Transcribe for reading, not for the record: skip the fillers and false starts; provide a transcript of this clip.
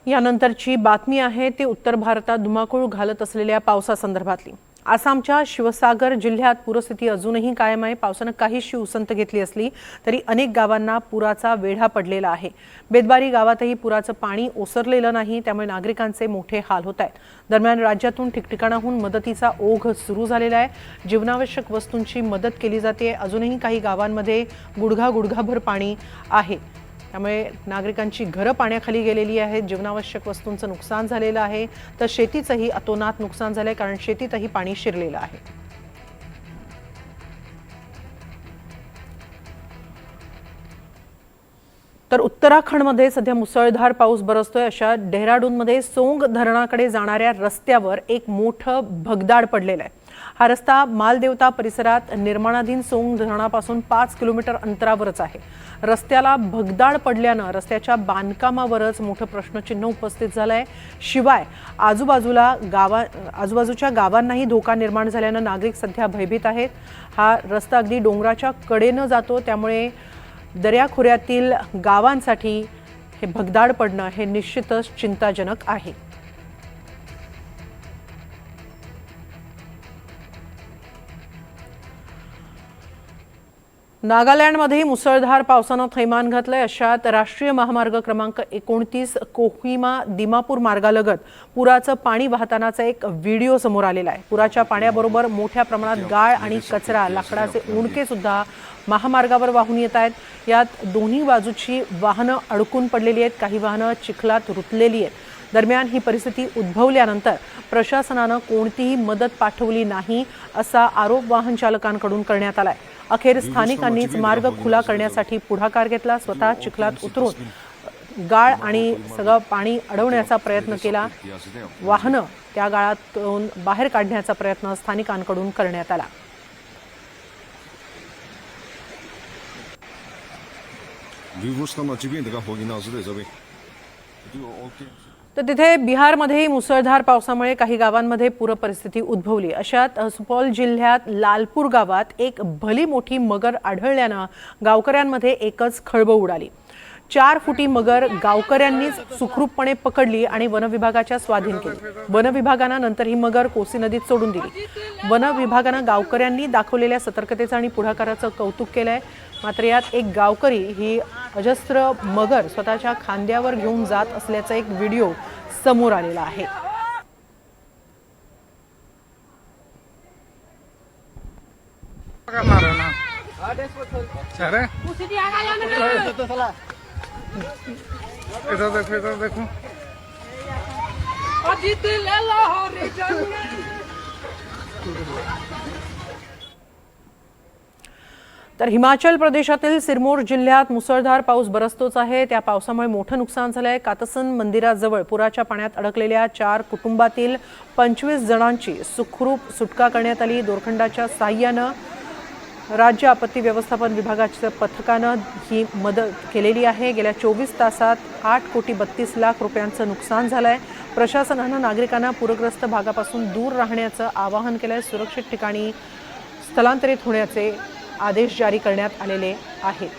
यानंतरची बातमी आहे ती उत्तर भारतात धुमाकूळ घालत असलेल्या पावसासंदर्भातली। आसामच्या शिवसागर जिल्ह्यात पूरस्थिती अजूनही कायम आहे। पावसाने काहीशी उसंत घेतली असली तरी अनेक गावांना पुराचा वेढा पडलेला आहे। बेदबारी गावातही पुराचं पाणी ओसरलेलं नाही, त्यामुळे नागरिकांचे मोठे हाल होत आहेत। दरम्यान राज्यातून ठिकठिकाणाहून मदतीचा ओघ सुरू झालेला आहे। जीवनावश्यक वस्तूंची मदत केली जाते। अजूनही काही गावांमध्ये गुडघाभर पाणी आहे, त्यामुळे नागरिकांची घरं पाण्याखाली गेलेली आहेत। जीवनावश्यक वस्तूंचं नुकसान झालेलं आहे, तर शेतीचंही अतोनात नुकसान झालंय, कारण शेतीतही पाणी शिरलेलं आहे। तर उत्तराखंडमध्ये सध्या मुसळधार पाऊस बरसतोय। अशा डेहराडूनमध्ये सोंग धरणाकडे जाणाऱ्या रस्त्यावर एक मोठं भगदाड पडलेलं आहे। हा रस्ता मालदेवता परिसरात निर्माणाधीन सोंग धरणापासून 5 किलोमीटर अंतरावरच आहे। रस्त्याला भगदाड पडल्यानं रस्त्याच्या बांधकामावरच मोठं प्रश्नचिन्ह उपस्थित झालंय। शिवाय आजूबाजूच्या गावांनाही धोका निर्माण झाल्यानं नागरिक सध्या भयभीत आहेत। हा रस्ता अगदी डोंगराच्या कडेनं जातो, त्यामुळे दर्याखोऱ्यातील गावांसाठी हे भगदाड पडणं हे निश्चितच चिंताजनक आहे। नागालँडमध्ये मुसळधार पावसानं थैमान घातलंय। अशात राष्ट्रीय महामार्ग क्रमांक 29 कोहिमा दिमापूर मार्गालगत पुराचं पाणी वाहतानाचा एक व्हिडिओ समोर आलेला आहे। पुराच्या पाण्याबरोबर मोठ्या प्रमाणात गाळ आणि कचरा, लाकडाचे उंडके सुद्धा महामार्गावर वाहून येत आहेत। यात दोन्ही बाजूची वाहनं अडकून पडलेली आहेत, काही वाहनं चिखलात रुतलेली आहेत। दरम्यान ही परिस्थिती उद्भवल्यानंतर प्रशासनानं कोणतीही मदत पाठवली नाही असा आरोप वाहन चालकांकडून करण्यात आलाय। अखेर स्थानिकांनीच मार्ग खुला करण्यासाठी पुढाकार घेतला। स्वतः चिखलात उतरून गाळ आणि सगळं पाणी अडवण्याचा प्रयत्न केला। वाहनं त्या गाळातून बाहेर काढण्याचा प्रयत्न स्थानिकांकडून करण्यात आला। तर तिथे बिहारमध्ये मुसळधार पावसामुळे काही गावांमध्ये पूर परिस्थिती उद्भवली। अशात सुपौल जिल्ह्यात लालपूर गावात एक भली मोठी मगर आढळल्यानं गावकऱ्यांमध्ये एकच खळबळ उडाली। 4 फुटी मगर गावकऱ्यांनीच सुखरूपपणे पकडली आणि वनविभागाच्या स्वाधीन केली। वनविभागानं नंतर ही मगर कोसी नदीत सोडून दिली। वनविभागानं गावकऱ्यांनी दाखवलेल्या सतर्कतेचं आणि पुढाकाराचं कौतुक केलंय। मात्र यात एक गावकरी ही अजस्त्र मगर स्वतःच्या खांद्यावर घेऊन जात असल्याचा एक व्हिडिओ समोर आलेला आहे। तर हिमाचल प्रदेशातील सिरमौर जिल्ह्यात मुसळधार पाऊस बरसतोच आहे। त्या पावसामुळे मोठं नुकसान झालंय। कातसन मंदिराजवळ पुराच्या पाण्यात अडकलेल्या 4 कुटुंबातील 25 जणांची सुखरूप सुटका करण्यात आली। दोरखंडाच्या साहाय्यानं राज्य आपत्ती व्यवस्थापन विभागाच्या पथकानं ही मदत केलेली आहे। गेल्या 24 तासात 8 कोटी 32 लाख रुपयांचं नुकसान झालंय। प्रशासनानं नागरिकांना पूरग्रस्त भागापासून दूर राहण्याचं आवाहन केलंय। सुरक्षित ठिकाणी स्थलांतरित होण्याचे आदेश जारी करण्यात आलेले आहेत।